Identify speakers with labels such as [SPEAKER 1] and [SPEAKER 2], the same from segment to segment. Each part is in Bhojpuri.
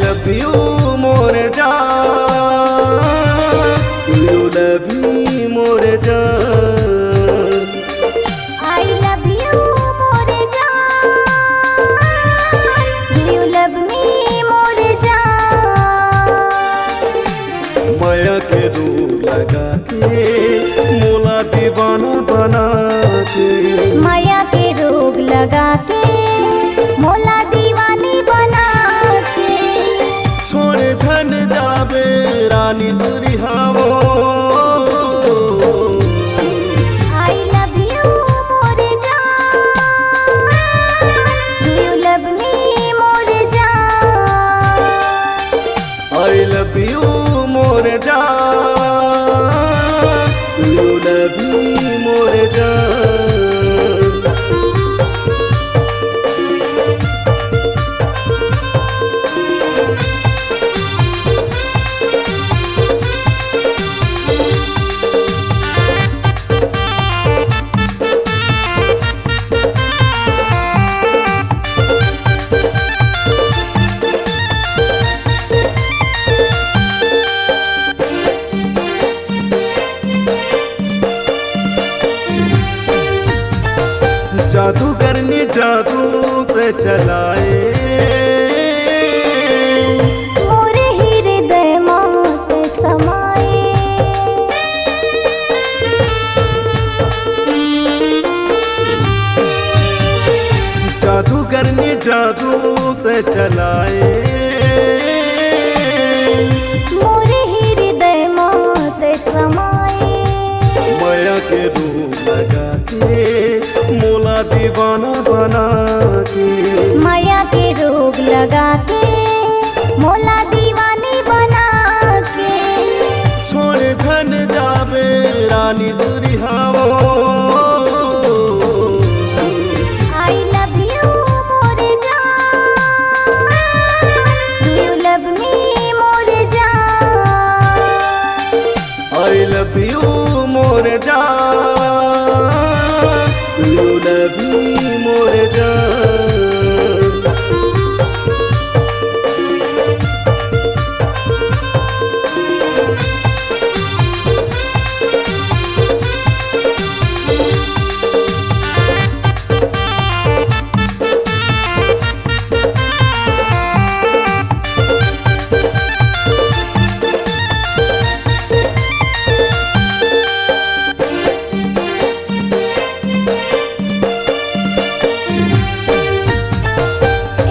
[SPEAKER 1] love you more जान, you love me more जान।
[SPEAKER 2] I love you more जान, you love me more जान।
[SPEAKER 1] माया के रूप लगा के मोला दीवाना बना के,
[SPEAKER 2] माया के रोग लगा के मोला दीवानी बना के।
[SPEAKER 1] छोड़े धन जाबे रानी दुरिहावो।
[SPEAKER 2] I love you more जान, you love me more जान।
[SPEAKER 1] I love you more जान, you love me more जान। जादूगर ने जादू पे चलाए,
[SPEAKER 2] मोरे हृदय मौत समाए।
[SPEAKER 1] जादूगर ने जादू पे चलाए,
[SPEAKER 2] मोरे हृदय मौत समाए।
[SPEAKER 1] माया के रूप लगा के मोला दीवाना बना के,
[SPEAKER 2] माया के रोग लगा के मोला दीवानी बना के।
[SPEAKER 1] छोड़े धन जाबे रानी दुरिहावो।
[SPEAKER 2] I love you more जान, you love me more जान।
[SPEAKER 1] I love you more जान, you love me more जान।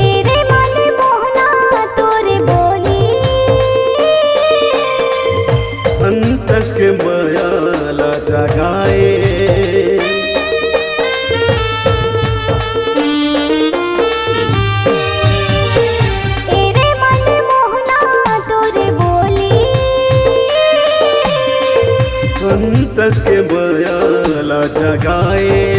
[SPEAKER 2] एरे मन मोहना तोरे बोली,
[SPEAKER 1] अंतस के मायाला जगाए,
[SPEAKER 2] एरे मन मोहना तोरे बोली।
[SPEAKER 1] अंतस के मायाला जगाए।